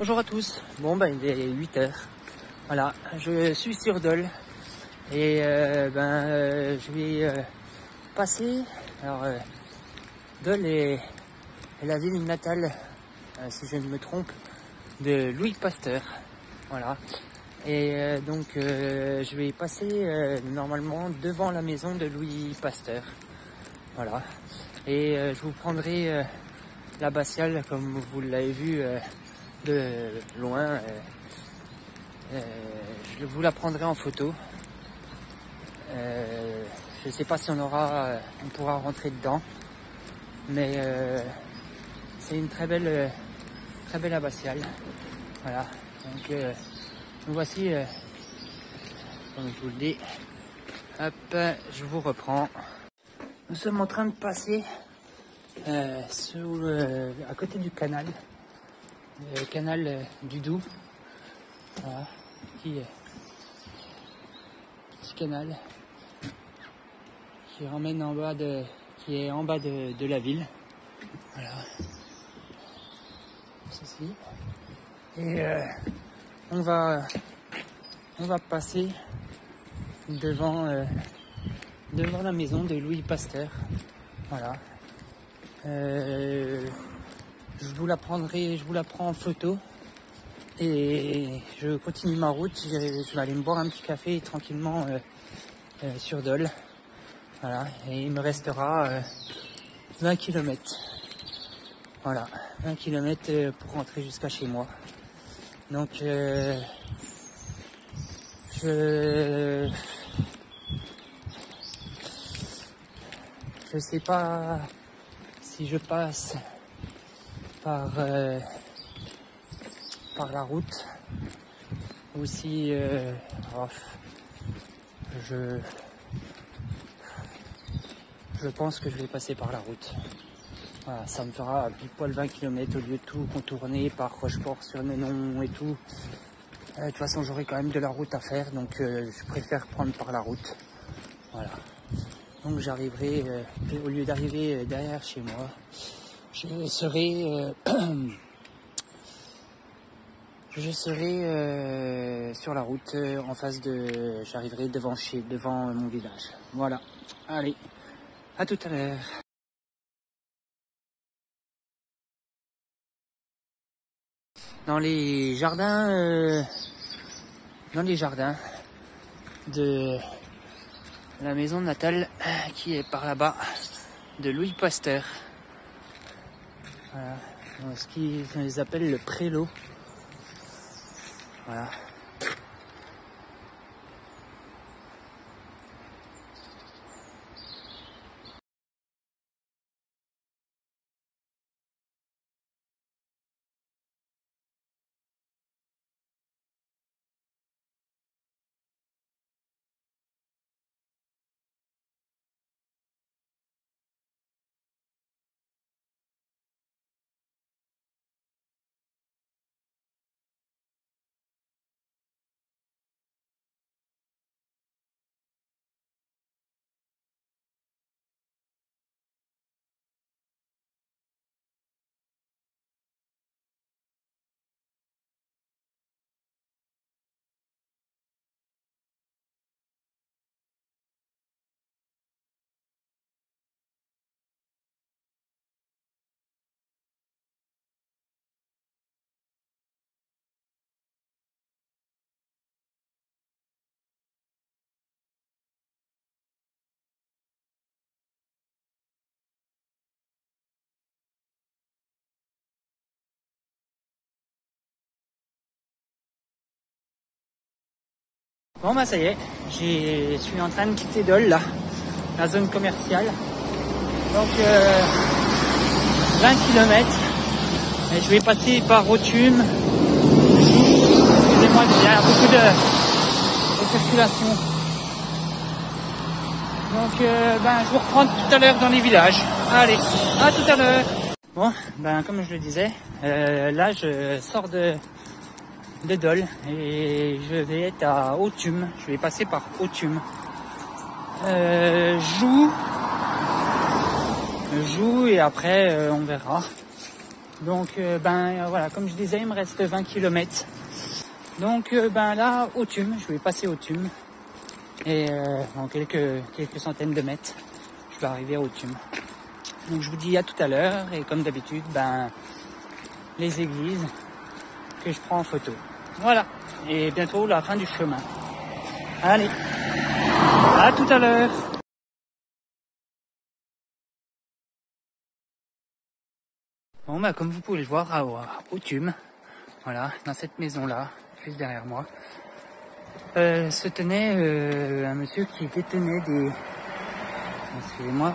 Bonjour à tous. Bon il est 8h. Voilà, je suis sur Dole et je vais passer. Alors Dole est la ville natale, si je ne me trompe, de Louis Pasteur. Voilà. Et je vais passer normalement devant la maison de Louis Pasteur. Voilà. Et je vous prendrai l'abbatiale comme vous l'avez vu de loin. Je vous la prendrai en photo. Je ne sais pas si on pourra rentrer dedans, mais c'est une très belle abbatiale. Voilà. Donc nous voici, comme je vous le dis. Hop, je vous reprends. Nous sommes en train de passer à côté du canal, le canal du Doubs. Voilà, petit canal qui emmène qui est en bas de la ville. Voilà, ceci. Et on va passer devant la maison de Louis Pasteur. Voilà. Je vous la prends en photo et je continue ma route. Je vais aller me boire un petit café tranquillement sur Dole. Voilà, et il me restera 20 km. Voilà, 20 km pour rentrer jusqu'à chez moi. Donc je sais pas si je passe par la route ou si je pense que je vais passer par la route. Voilà, ça me fera pile poil 20 km au lieu de tout contourner par Rochefort-sur-Menon et tout. De toute façon, j'aurai quand même de la route à faire, donc je préfère prendre par la route. Voilà. Donc j'arriverai, au lieu d'arriver derrière chez moi, je serai sur la route en face j'arriverai devant mon village. Voilà. Allez, à tout à l'heure. Dans les jardins de la maison natale qui est par là-bas de Louis Pasteur. Voilà, ce qu'ils appellent le prélo. Voilà. Bon ça y est, je suis en train de quitter Dole là, la zone commerciale. Donc 20 km. Et je vais passer par Authume. Excusez-moi, il y a beaucoup de circulation. Donc je vous reprends tout à l'heure dans les villages. Allez, à tout à l'heure. Bon, comme je le disais, là je sors de Dole et je vais être à Authume. Je vais passer par Authume. Joux et après on verra. Donc voilà, comme je disais, il me reste 20 km. Donc là, au Tume, je vais passer au Tume. Et en quelques centaines de mètres, je vais arriver au Tume. Donc je vous dis à tout à l'heure, et comme d'habitude, les églises que je prends en photo. Voilà, et bientôt la fin du chemin. Allez, à tout à l'heure. Bon comme vous pouvez le voir au Tume, voilà, dans cette maison-là, juste derrière moi, se tenait un monsieur qui détenait des... Excusez-moi.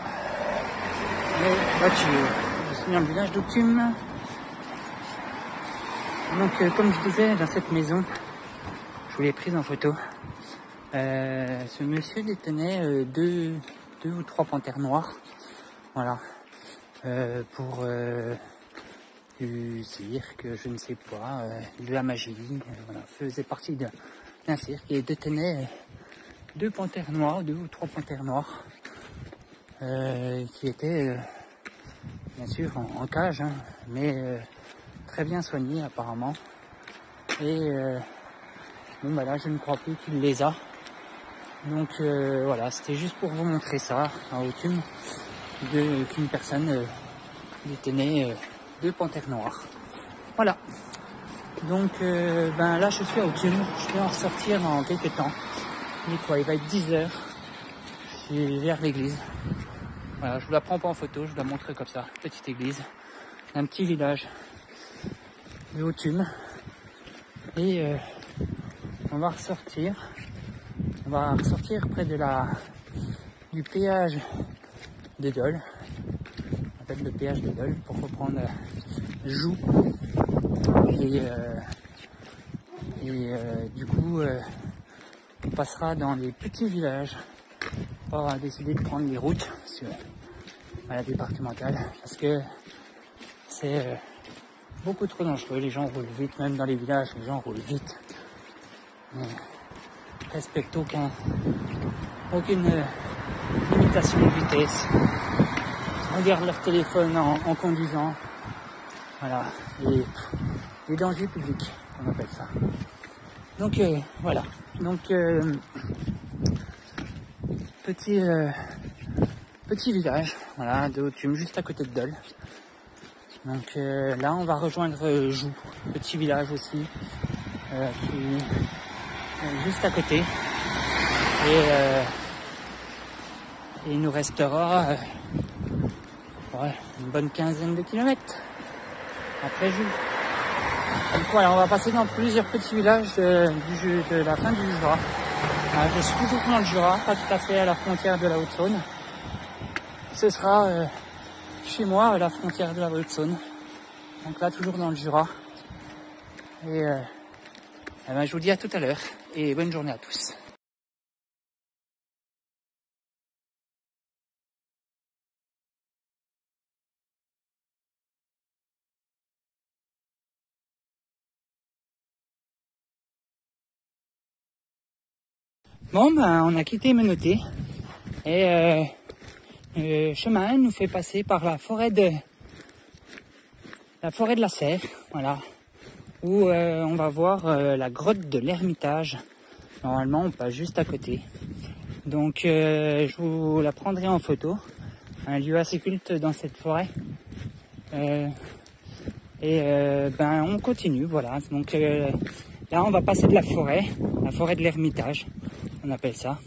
Les voitures. Je suis dans le village de Tume. Donc comme je disais, dans cette maison, je vous l'ai prise en photo. Ce monsieur détenait deux ou trois panthères noires. Voilà. Pour du cirque, je ne sais pas, de la magie. Voilà. Faisait partie d'un cirque et détenait deux panthères noires, deux ou trois panthères noires. Qui étaient bien sûr en cage, hein, mais très bien soignées apparemment. Et là je ne crois plus qu'il les a. Donc voilà, c'était juste pour vous montrer ça à Tume, qu'une personne détenait deux panthères noires. Voilà. Donc là je suis à Tume, je vais en ressortir dans quelques temps. Il va être 10h. Je suis vers l'église. Voilà, je vous la prends pas en photo, je vous la montre comme ça. Petite église, un petit village de Tume. Et on va ressortir près de du péage de Dole. On appelle le péage de Dole pour reprendre Joux. Et du coup, on passera dans les petits villages. On va décider de prendre les routes sur la départementale parce que c'est beaucoup trop dangereux. Les gens roulent vite, même dans les villages, les gens roulent vite. Mais respectent aucune limitation de vitesse. Ils regardent leur téléphone en conduisant. Voilà, les dangers publics, on appelle ça. Donc voilà. Donc petit village, voilà, de Tume, juste à côté de Dole. Donc là, on va rejoindre Joux, petit village aussi, qui est juste à côté. Et il nous restera une bonne quinzaine de kilomètres après Joux. Donc voilà, on va passer dans plusieurs petits villages de la fin du Jura. Je suis toujours dans le Jura, pas tout à fait à la frontière de la Haute-Saône. Ce sera chez moi à la frontière de la Haute-Saône. Donc là, toujours dans le Jura. Et je vous dis à tout à l'heure et bonne journée à tous. Bon, on a quitté Menotté et le chemin nous fait passer par la forêt de la Serre, voilà, où on va voir la grotte de l'Ermitage. Normalement, on passe juste à côté. Donc, je vous la prendrai en photo. Un lieu assez culte dans cette forêt. On continue, voilà. Donc là, on va passer de la forêt de l'Ermitage, on appelle ça.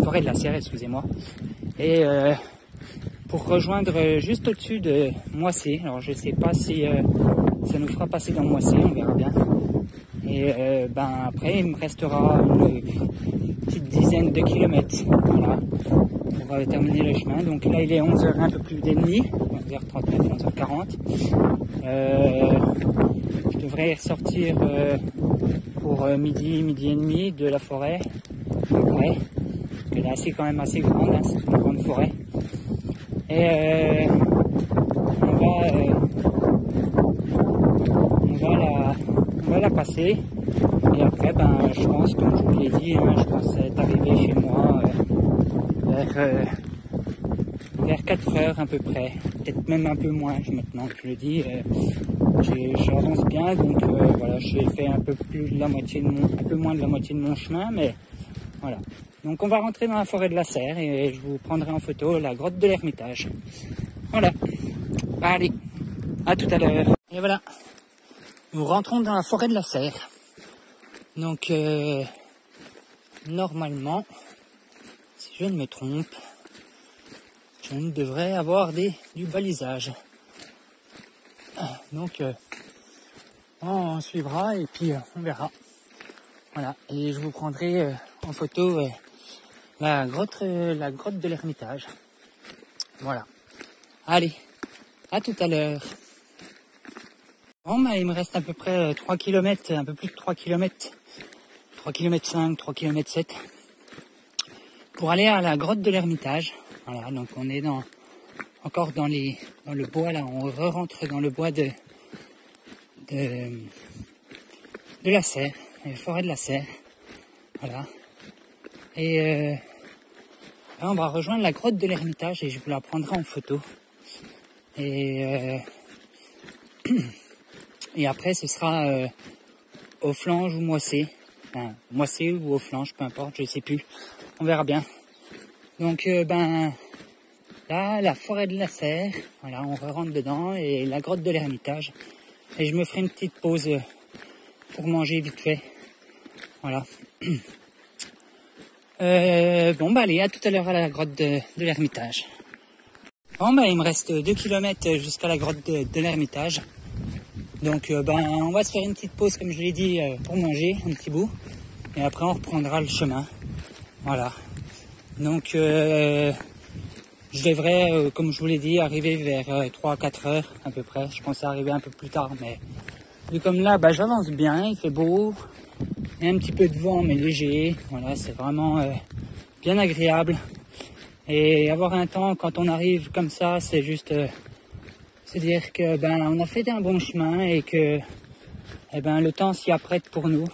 Forêt de la Serre, excusez-moi. Et pour rejoindre juste au-dessus de Moissé. Alors je sais pas si ça nous fera passer dans Moissé, on verra bien. Et après, il me restera une petite dizaine de kilomètres. Voilà. On va terminer le chemin. Donc là, il est 11h, un peu plus d'30, 11h39, 11h40. Je devrais ressortir pour midi et demi de la forêt, à peu près. Parce que là, c'est quand même assez grande, hein, c'est une grande forêt. Et on va la passer. Et après, je pense, comme je vous l'ai dit, je pense être arrivé chez moi vers 4 heures à peu près. peut-être même un peu moins maintenant que je le dis. J'avance bien, donc voilà, j'ai fait un peu moins de la moitié de mon chemin, mais voilà. Donc on va rentrer dans la forêt de la Serre et je vous prendrai en photo la grotte de l'Ermitage. Voilà. Allez, à tout à l'heure. Et voilà, nous rentrons dans la forêt de la Serre. Donc normalement, si je ne me trompe, on devrait avoir du balisage. Donc on suivra et puis on verra. Voilà, et je vous prendrai en photo la grotte de l'Ermitage. Voilà. Allez, à tout à l'heure. Bon, bah, il me reste à peu près 3 km, un peu plus de 3 km, 3 km 5, 3 km 7, pour aller à la grotte de l'Ermitage. Voilà, donc on est encore dans le bois là, on rentre dans le bois de la Serre, la forêt de la Serre. Voilà. Et là, on va rejoindre la grotte de l'Ermitage et je vous la prendrai en photo. Et après, ce sera aux Flanges ou Moissé. Enfin, Moissé ou aux Flanges, peu importe, je sais plus. On verra bien. Donc, là, la forêt de la Serre. Voilà, on rentre dedans et la grotte de l'Ermitage. Et je me ferai une petite pause pour manger vite fait. Voilà. Bon, bah allez, à tout à l'heure à la grotte de l'Ermitage. Bon, bah il me reste 2 km jusqu'à la grotte de l'Ermitage. Donc, on va se faire une petite pause, comme je l'ai dit, pour manger un petit bout. Et après, on reprendra le chemin. Voilà. Donc, je devrais, comme je vous l'ai dit, arriver vers 3-4 heures à peu près. Je pensais arriver un peu plus tard, mais vu comme là, j'avance bien, il fait beau. Il y a un petit peu de vent, mais léger. Voilà, c'est vraiment bien agréable. Et avoir un temps quand on arrive comme ça, c'est juste se dire que on a fait un bon chemin et que le temps s'y apprête pour nous.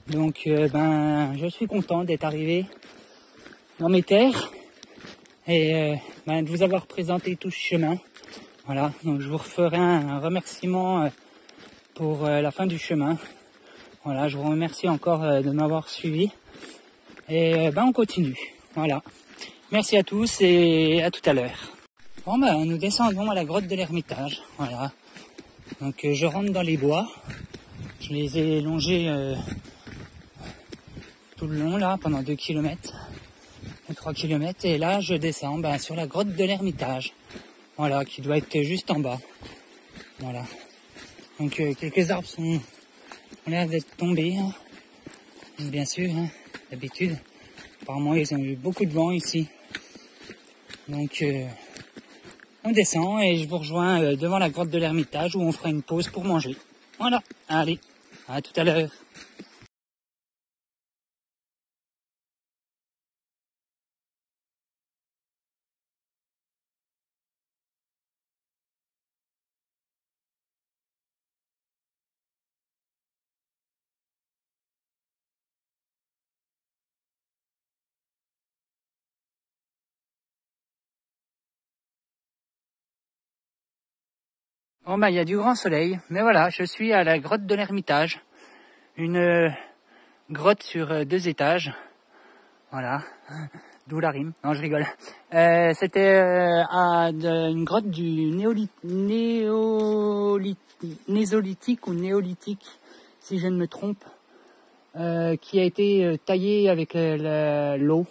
Donc je suis content d'être arrivé dans mes terres et de vous avoir présenté tout ce chemin. Voilà, donc je vous referai un remerciement pour la fin du chemin. Voilà, je vous remercie encore de m'avoir suivi. Et on continue. Voilà. Merci à tous et à tout à l'heure. Bon, nous descendons à la grotte de l'Ermitage. Voilà. Donc je rentre dans les bois. Je les ai longés tout le long là, pendant 2 km, 3 km. Et là, je descends sur la grotte de l'Ermitage. Voilà, qui doit être juste en bas. Voilà. Donc quelques arbres ont l'air d'être tombés. Hein. Bien sûr, hein, d'habitude. Apparemment, ils ont eu beaucoup de vent ici. Donc, on descend et je vous rejoins devant la grotte de l'Ermitage où on fera une pause pour manger. Voilà, allez, à tout à l'heure. Bon, il y a du grand soleil, mais voilà, je suis à la grotte de l'Ermitage. Une grotte sur 2 étages. Voilà, d'où la rime. Non, je rigole. C'était une grotte du Mésolithique ou néolithique, si je ne me trompe, qui a été taillée avec l'eau.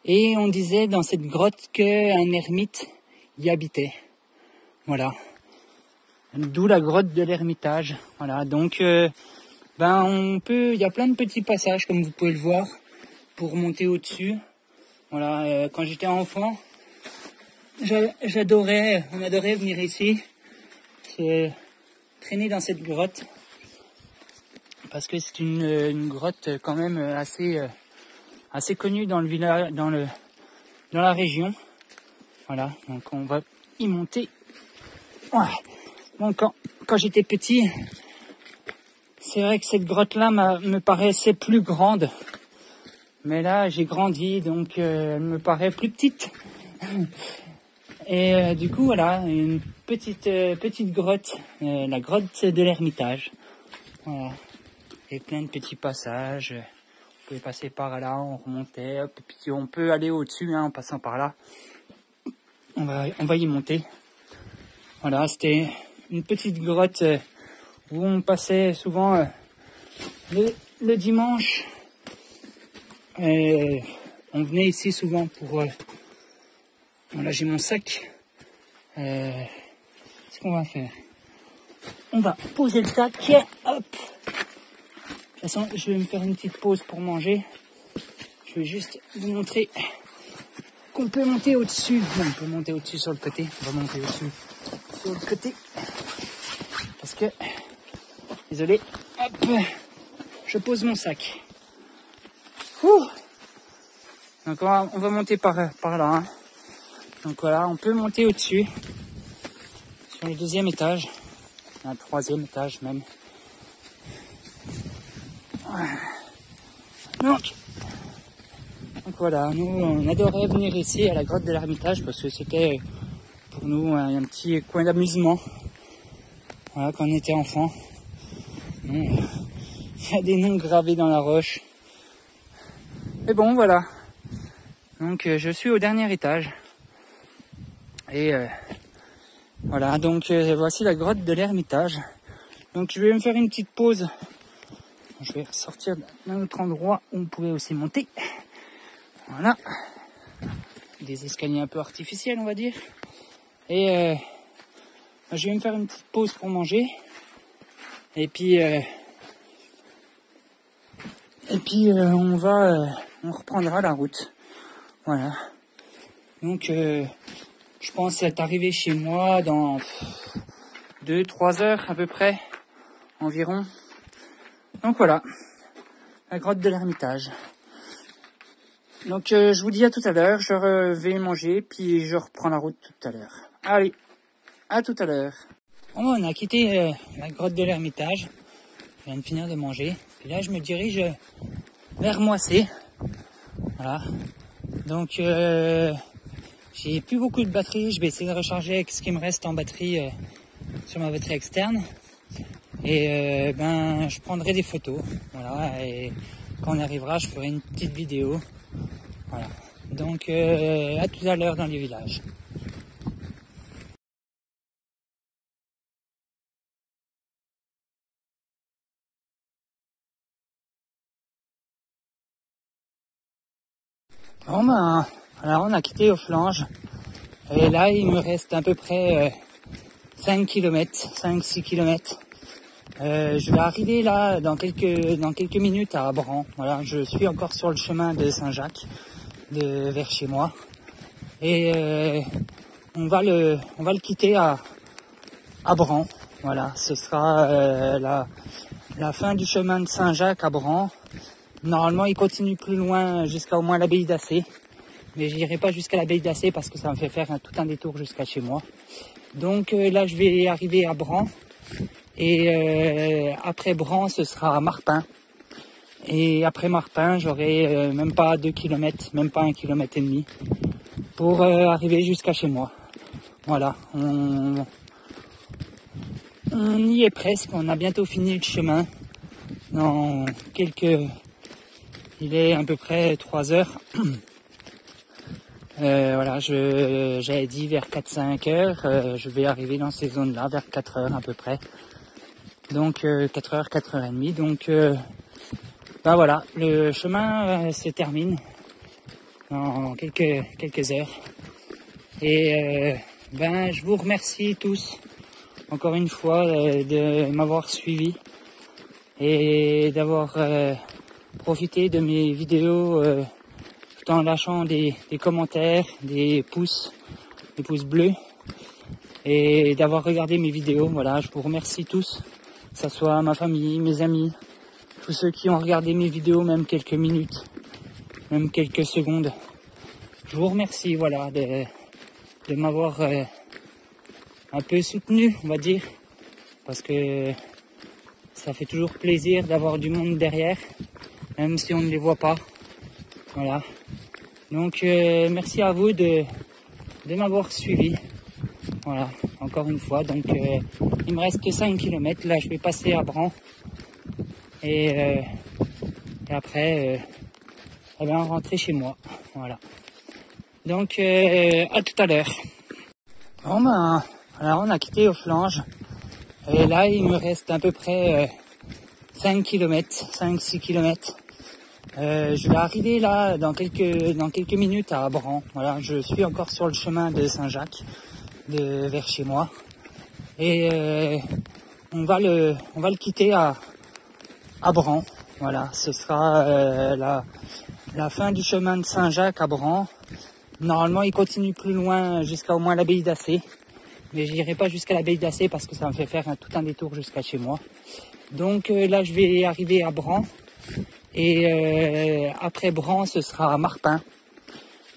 Et on disait dans cette grotte qu'un ermite y habitait. Voilà. D'où la grotte de l'Ermitage. Voilà, donc il y a plein de petits passages comme vous pouvez le voir pour monter au-dessus. Voilà, quand j'étais enfant, on adorait venir ici, se traîner dans cette grotte parce que c'est une grotte quand même assez connue dans le village, dans la région. Voilà, donc on va y monter. Ouais. Bon, quand j'étais petit, c'est vrai que cette grotte-là me paraissait plus grande. Mais là, j'ai grandi, donc elle me paraît plus petite. Et du coup, voilà, une petite grotte, la grotte de l'Ermitage. Voilà. Et plein de petits passages. On pouvait passer par là, on remontait, hop, et puis on peut aller au-dessus en passant par là. On va y monter. Voilà, c'était une petite grotte où on passait souvent le dimanche. On venait ici souvent pour... Voilà, j'ai mon sac. Ce qu'on va faire, on va poser le sac. Hop. De toute façon, je vais me faire une petite pause pour manger. Je vais juste vous montrer qu'on peut monter au-dessus. Bon, on peut monter au-dessus sur le côté. On va monter au-dessus sur le côté. Parce que... Désolé. Hop. Je pose mon sac. Ouh. Donc on va monter par là. Donc voilà, on peut monter au-dessus. Sur le 2e étage. Un 3e étage même. Donc voilà, nous on adorait venir ici à la grotte de l'Ermitage parce que c'était pour nous un petit coin d'amusement. Voilà, quand on était enfant. Il y a des noms gravés dans la roche. Et bon, voilà. Donc je suis au dernier étage. Et voilà, donc voici la grotte de l'Ermitage. Donc je vais me faire une petite pause. Je vais ressortir d'un autre endroit où on pouvait aussi monter. Voilà. Des escaliers un peu artificiels, on va dire. Et je vais me faire une petite pause pour manger. Et puis on reprendra la route. Voilà. Donc je pense être arrivé chez moi dans 2-3 heures à peu près environ. Donc voilà, la grotte de l'Ermitage. Donc je vous dis à tout à l'heure, je vais manger, puis je reprends la route tout à l'heure. Allez, à tout à l'heure. Bon, on a quitté la grotte de l'Ermitage, je viens de finir de manger, puis là je me dirige vers Moissé. Voilà, donc j'ai plus beaucoup de batterie, je vais essayer de recharger avec ce qui me reste en batterie sur ma batterie externe. Et je prendrai des photos, voilà, et quand on arrivera, je ferai une petite vidéo, voilà. Donc à tout à l'heure dans les villages. Bon alors on a quitté Offlange, et là il me reste à peu près 5 km, 5-6 km. Je vais arriver là dans quelques minutes à Abran. Voilà, je suis encore sur le chemin de Saint-Jacques, vers chez moi, et on va le quitter à Abran. Voilà, ce sera la fin du chemin de Saint-Jacques à Abran. Normalement, il continue plus loin jusqu'à au moins l'abbaye d'Assé, mais je n'irai pas jusqu'à l'abbaye d'Assé parce que ça me fait faire tout un détour jusqu'à chez moi. Donc là, je vais arriver à Bran. Et après Bran, ce sera Marpin. Et après Marpin, j'aurai même pas 2 km, même pas 1,5 km pour arriver jusqu'à chez moi. Voilà, on y est presque, on a bientôt fini le chemin. Il est à peu près 3 heures. Voilà, j'avais dit vers 4-5 heures, je vais arriver dans ces zones-là vers 4 heures à peu près. Donc 4 heures, 4 heures et demie. Donc voilà, le chemin se termine dans quelques heures. Et je vous remercie tous encore une fois de m'avoir suivi et d'avoir profité de mes vidéos tout en lâchant des commentaires, des pouces bleus, et d'avoir regardé mes vidéos. Voilà, je vous remercie tous, que ce soit ma famille, mes amis, tous ceux qui ont regardé mes vidéos, même quelques minutes, même quelques secondes. Je vous remercie, voilà, de m'avoir un peu soutenu, on va dire, parce que ça fait toujours plaisir d'avoir du monde derrière, même si on ne les voit pas. Voilà. Donc merci à vous de de m'avoir suivi. Voilà, encore une fois. Donc il me reste que 5 km. Là, je vais passer à Bran. Et après, rentrer chez moi. Voilà. Donc, à tout à l'heure. Bon ben, alors on a quitté Offlange. Et là, il me reste à peu près 5 km, 5-6 km. Je vais arriver là dans quelques minutes à Bran. Voilà, je suis encore sur le chemin de Saint-Jacques, vers chez moi. Et on va le quitter à Bran. Voilà, ce sera la fin du chemin de Saint-Jacques à Bran. Normalement, il continue plus loin jusqu'à au moins l'abbaye d'Assé. Mais je n'irai pas jusqu'à l'abbaye d'Assé parce que ça me fait faire tout un détour jusqu'à chez moi. Donc là, je vais arriver à Bran. Et après Bran, ce sera Marpin.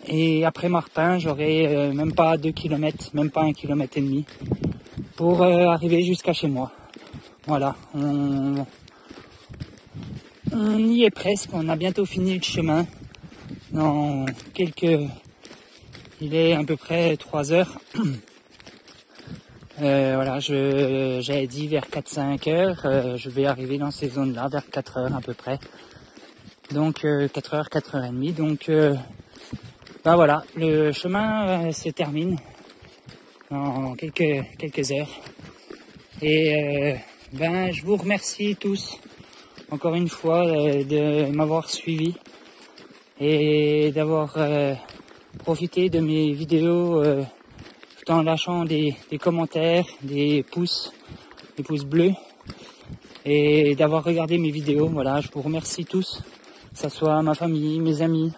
Et après Marpin, j'aurai même pas 2 km, même pas 1,5 km pour arriver jusqu'à chez moi. Voilà, on y est presque, on a bientôt fini le chemin. Il est à peu près 3 heures. Voilà, j'avais dit vers 4-5 heures, je vais arriver dans ces zones-là vers 4 heures à peu près. Donc 4 heures, 4 heures et demie. Donc voilà, le chemin se termine dans quelques heures. Et je vous remercie tous encore une fois de m'avoir suivi et d'avoir profité de mes vidéos tout en lâchant des commentaires, des pouces bleus et d'avoir regardé mes vidéos. Voilà, je vous remercie tous, que ce soit ma famille, mes amis,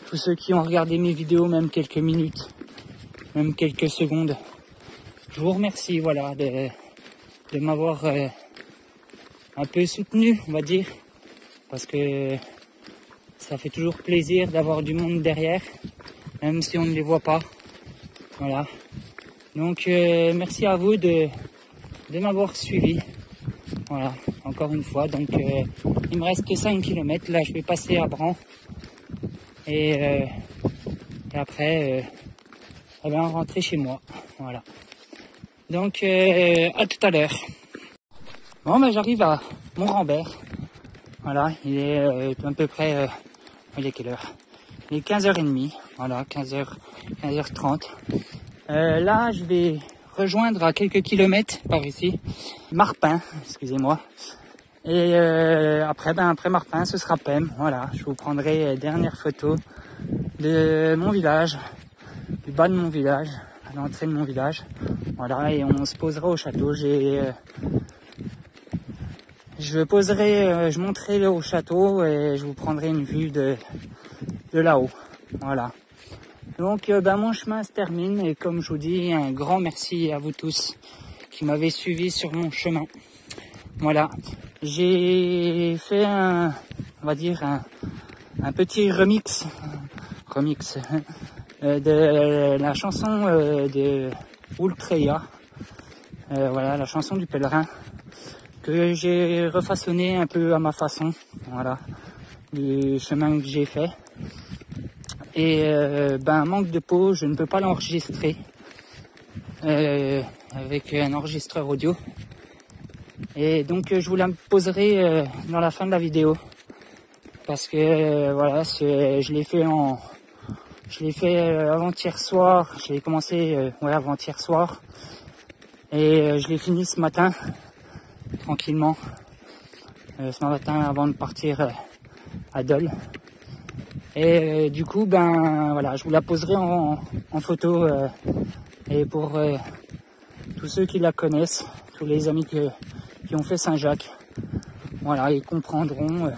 tous ceux qui ont regardé mes vidéos, même quelques minutes, même quelques secondes. Je vous remercie, voilà, de m'avoir un peu soutenu, on va dire, parce que ça fait toujours plaisir d'avoir du monde derrière, même si on ne les voit pas. Voilà. Donc merci à vous de m'avoir suivi. Voilà, encore une fois. Donc il me reste que 5 km. Là, je vais passer à Bran. Et après, rentrer chez moi. Voilà. Donc à tout à l'heure. Bon, j'arrive à Montrembert. Voilà, il est à peu près... il est quelle heure? Il est 15h30. Voilà, 15h30. Là, je vais rejoindre à quelques kilomètres par ici Marpin, excusez-moi. Et après Marpin, ce sera Pem. Voilà, je vous prendrai dernière photo de mon village, du bas de mon village, à l'entrée de mon village. Voilà, et on se posera au château. Je monterai au château et je vous prendrai une vue de là-haut. Voilà. Donc mon chemin se termine et comme je vous dis, un grand merci à vous tous qui m'avez suivi sur mon chemin. Voilà, j'ai fait un petit remix de la chanson de Ultreya, voilà, la chanson du pèlerin, que j'ai refaçonné un peu à ma façon, voilà, du chemin que j'ai fait. Et manque de peau, je ne peux pas l'enregistrer avec un enregistreur audio. Et donc je vous la poserai dans la fin de la vidéo. Parce que voilà, je l'ai fait avant-hier soir. J'ai commencé avant-hier soir. Et je l'ai fini ce matin, tranquillement. Ce matin avant de partir à Dole. Et du coup, voilà, je vous la poserai en photo. Et pour tous ceux qui la connaissent, tous les amis qui ont fait Saint-Jacques, voilà, ils comprendront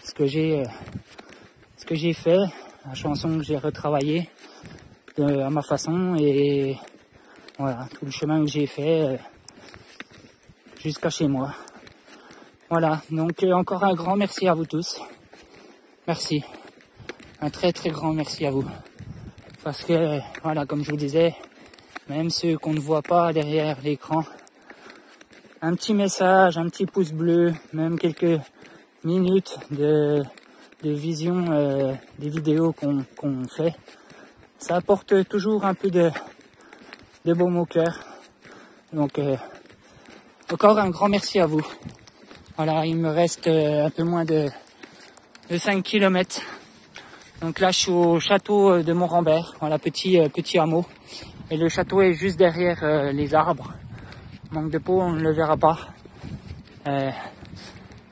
ce que j'ai fait, la chanson que j'ai retravaillée à ma façon, et voilà, tout le chemin que j'ai fait jusqu'à chez moi. Voilà, donc encore un grand merci à vous tous. Merci. Un très très grand merci à vous. Parce que, voilà, comme je vous disais, même ceux qu'on ne voit pas derrière l'écran, un petit message, un petit pouce bleu, même quelques minutes de vision des vidéos qu'on fait, ça apporte toujours un peu de baume au cœur. Donc encore un grand merci à vous. Voilà, il me reste un peu moins de 5 km. Donc là je suis au château de Montrembert, voilà, petit hameau. Et le château est juste derrière les arbres. Manque de peau, on ne le verra pas.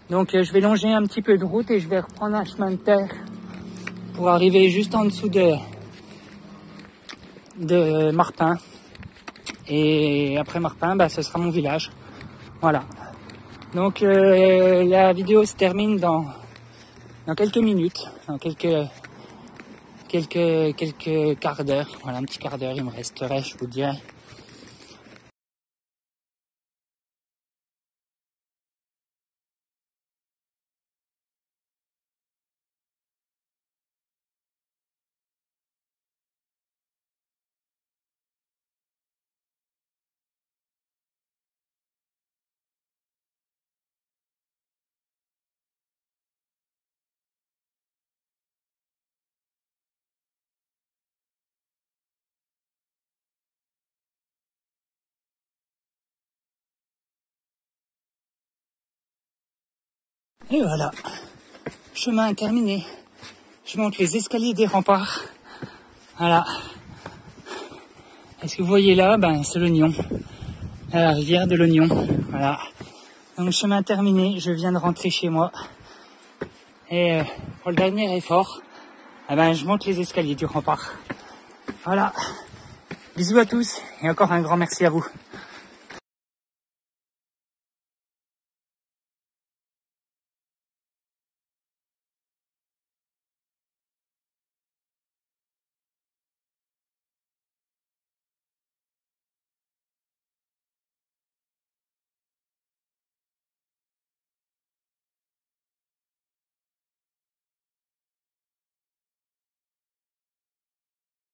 Donc je vais longer un petit peu de route et je vais reprendre un chemin de terre pour arriver juste en dessous de Marpin. Et après Marpin, ce sera mon village. Voilà. Donc la vidéo se termine dans quelques minutes, dans quelques quarts d'heure. Voilà, un petit quart d'heure il me resterait, je vous dirais. Et voilà, chemin terminé. Je monte les escaliers des remparts. Voilà. Et ce que vous voyez là, c'est l'Ognon. La rivière de l'Ognon. Voilà. Donc chemin terminé, je viens de rentrer chez moi. Et pour le dernier effort, je monte les escaliers du rempart. Voilà. Bisous à tous et encore un grand merci à vous.